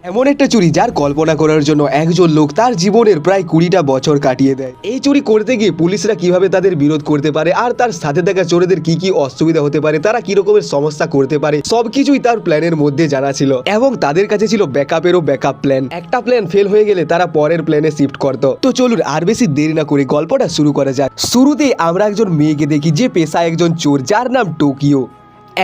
এমন একটা চুরি যার কল্পনা করার জন্য একজন লোক তার জীবনের প্রায় 20টা বছর কাটিয়ে দেয়। এই চুরি করতে গিয়ে পুলিশরা কিভাবে তাদের বিরোধ করতে পারে আর তার সাথে থাকা চোরেদের কি কি অসুবিধা হতে পারে, তারা কি রকমের সমস্যা করতে পারে, সবকিছুই তার প্ল্যানের মধ্যে জানা ছিল এবং তাদের কাছে ছিল ব্যাকআপেরও ব্যাকআপ প্ল্যান। একটা প্ল্যান ফেল হয়ে গেলে তারা পরের প্ল্যানে শিফট করতো। তো চলুন আর বেশি দেরি না করে গল্পটা শুরু করা যাক। শুরুতেই আমরা একজন মেয়েকে দেখি যে পেশায় একজন চোর, যার নাম টোকিও।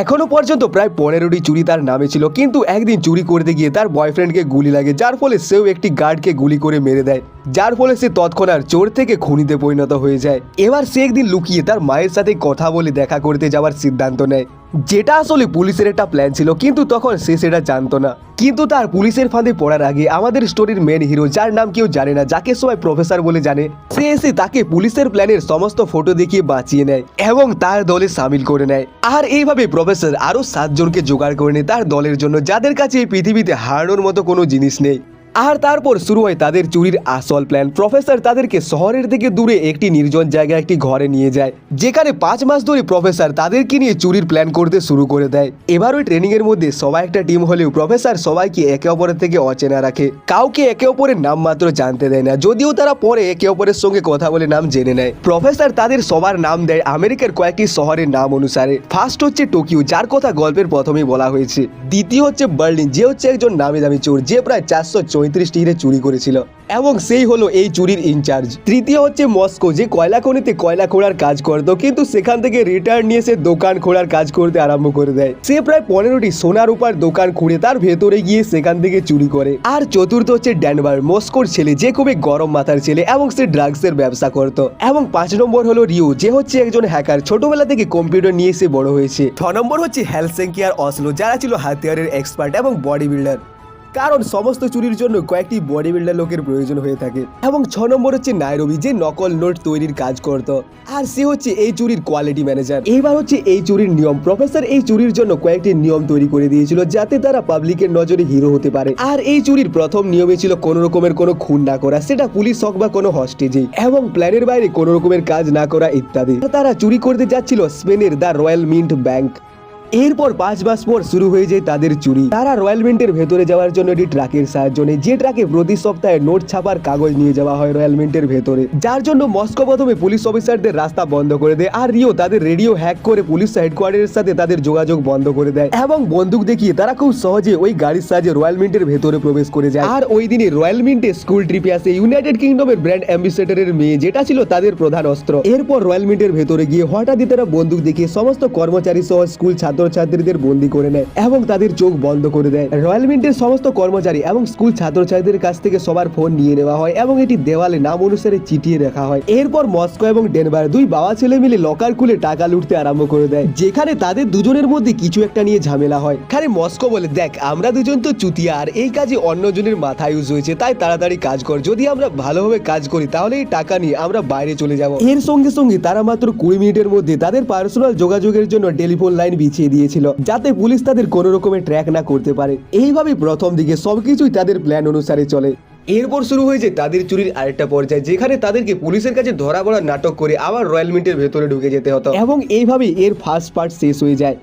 এখনো পর্যন্ত প্রায় 15টি চুরি তার নামে ছিল, কিন্তু একদিন চুরি করতে গিয়ে তার বয়ফ্রেন্ডকে গুলি লাগে, যার ফলে সেও একটি গার্ডকে গুলি করে মেরে দেয়, যার ফলে সে তৎক্ষণাৎ চোর থেকে খুনিতে পরিণত হয়ে যায়। এবার সে একদিন লুকিয়ে তার মায়ের সাথে কথা বলে দেখা করতে যাওয়ার সিদ্ধান্ত নেয়, যেটা আসলে পুলিশের একটা প্ল্যান ছিল, কিন্তু তখন সে সেটা জানতো না। কিন্তু তার পুলিশের ফাঁদে পড়ার আগে আমাদের স্টোরির মেন হিরো, যার নাম কেউ জানে না, যাকে সবাই প্রফেসর বলে জানে, সে এসে তাকে পুলিশের প্ল্যানের সমস্ত ফটো দেখিয়ে বাঁচিয়ে নেয় এবং তার দলে সামিল করে নেয়। আর এইভাবে প্রফেসর আরো 7 জনকে জোগাড় করে নেয় তার দলের জন্য, যাদের কাছে এই পৃথিবীতে হারানোর মতো কোনো জিনিস নেই। আর তারপর শুরু হয় তাদের চুরির আসল প্ল্যান। প্রফেসর তাদেরকে শহরের থেকে দূরে একটি নির্জন জায়গায় একটি ঘরে নিয়ে যায়, যেখানে 5 মাস ধরে প্রফেসর তাদেরকে নিয়ে চুরির প্ল্যান করতে শুরু করে দেয়। এবার ওই ট্রেনিং এর মধ্যে সবাই একটা টিম হলেও প্রফেসর সবাইকে একে অপরের থেকে অচেনা রাখে, কাউকে একে অপরের নাম মাত্র জানতে দেয় না, যদিও তারা পরে একে অপরের সঙ্গে কথা বলে নাম জেনে নেয়। প্রফেসর তাদের সবার নাম দেয় আমেরিকার কয়েকটি শহরের নাম অনুসারে। ফার্স্ট হচ্ছে টোকিও, যার কথা গল্পের প্রথমেই বলা হয়েছে। দ্বিতীয় হচ্ছে বার্লিন, যে হচ্ছে একজন নামি দামি চোর, যে প্রায় 434টি চুরি করেছিল এবং সেই হলো এই চুরির ইনচার্জ। তৃতীয় হচ্ছে মস্কো, যে কয়লা খনিতে কয়লা খোঁড়ার কাজ করতো, কিন্তু সেখান থেকে রিটায়ার নিয়ে সে দোকান খোঁড়ার কাজ করতে আরম্ভ করে দেয়। সে প্রায় 15টি সোনার উপর দোকান খুঁড়ে তার ভেতরে গিয়ে সেখান থেকে চুরি করে। আর চতুর্থ হচ্ছে ড্যানভার, মস্কোর ছেলে, যে খুবই গরম মাথার ছেলে এবং সে ড্রাগসের ব্যবসা করতো। এবং 5 নম্বর হলো রিও, যে হচ্ছে একজন হ্যাকার, ছোটবেলা থেকে কম্পিউটার নিয়ে সে বড় হয়েছে। 6 নম্বর হচ্ছে হেলসিঙ্কি আর অসলো, যারা ছিল হাতিয়ারের এক্সপার্ট এবং বডি বিল্ডার, কারণ সমস্ত চুরির জন্য কয়েকটি বডি বিল্ডার লোকের প্রয়োজন হয়ে থাকে। এবং 6 নম্বর হচ্ছে নাইরোবি, যে নকল নোট তৈরির কাজ করত, আর সে হচ্ছে এই চুরির কোয়ালিটি ম্যানেজার। এইবার হচ্ছে এই চুরির নিয়ম। প্রফেসর এই চুরির জন্য কয়েকটি নিয়ম তৈরি করে দিয়েছিল, যাতে তারা পাবলিকের নজরে হিরো হতে পারে। আর এই চুরির প্রথম নিয়মে ছিল কোনো রকমের কোনো খুন না করা, সেটা পুলিশ হোক বা কোনো হস্টেজে, এবং প্ল্যানের বাইরে কোনো রকমের কাজ না করা ইত্যাদি। তারা চুরি করতে যাচ্ছিল স্পেনের দ্য রয়্যাল মিন্ট ব্যাংক। এরপর 5 মাস পর শুরু হয়ে যায় তাদের চুরি। তারা রয়্যাল মিন্টের ভেতরে যাওয়ার জন্য একটি ট্রাকের সাহায্য নেয়, যে ট্রাকে প্রতি সপ্তাহে নোট ছাপার কাগজ নিয়ে যাওয়া হয় রয়্যাল মিন্টের ভেতরে, যার জন্য মস্কো প্রথমে পুলিশ অফিসারদের রাস্তা বন্ধ করে দেয়। আর রিও তাদের রেডিও হ্যাক করে পুলিশ হেডকোয়ার্টারের সাথে তাদের যোগাযোগ বন্ধ করে দেয় এবং বন্দুক দেখিয়ে তারা খুব সহজে ওই গাড়ির সাহায্যে রয়্যাল মিন্টের ভেতরে প্রবেশ করে যায়। আর ওই দিনে রয়্যাল মিন্টে স্কুল ট্রিপে আসে ইউনাইটেড কিংডমের ব্র্যান্ড অ্যাম্বাসেডরের মেয়ে, যেটা ছিল তাদের প্রধান অস্ত্র। এরপর রয়্যাল মিন্টের ভেতরে গিয়ে হঠাৎই তারা বন্দুক দেখিয়ে সমস্ত কর্মচারী সহ স্কুল ছাত্রছাত্রীদের করে নেয় এবং তাদের চোখ বন্ধ করে দেয়। রয়্যাল মিন্টের সমস্ত কর্মচারী এবং স্কুল ছাত্রছাত্রীদের কাছ থেকে সবার ফোন নিয়ে নেওয়া হয় এবং এটি দেওয়ালে নাম অনুসারে চিটিয়ে রাখা হয়। এরপর মস্কো এবং ডেনভার দুই বাবা ছেলে মিলে লকার খুলে টাকা লুটতে আরম্ভ করে দেয়, যেখানে তাদের দুজনের মধ্যে কিছু একটা নিয়ে ঝামেলা হয়। খালি মস্কো বলে, দেখ আমরা দুজন তো চুতিয়া, আর এই কাজে অন্যজনের মাথা ইউজ হয়েছে, তাই তাড়াতাড়ি কাজ কর, যদি আমরা ভালোভাবে কাজ করি তাহলে এই টাকা নিয়ে আমরা বাইরে চলে যাব। এর সঙ্গে সঙ্গে তারা মাত্র 20 মিনিটের মধ্যে তাদের পার্সোনাল যোগাযোগের জন্য টেলিফোন লাইন বিছিয়ে দিয়েছিল, যাতে পুলিশ তাদের কোনো রকমের ট্র্যাক না করতে পারে। এইভাবে প্রথম দিকে সবকিছুই তাদের প্ল্যান অনুসারে চলে। এরপর শুরু হয়েছে তাদের চুরির আরেকটা পর্যায়ে, যেখানে তাদেরকে পুলিশের কাছে ধরা পড়ার নাটক করে আবার রয়্যাল মিন্টের ভেতরে ঢুকে যেতে হতো এবং এইভাবে এর ফার্স্ট পার্ট শেষ হয়ে যায়।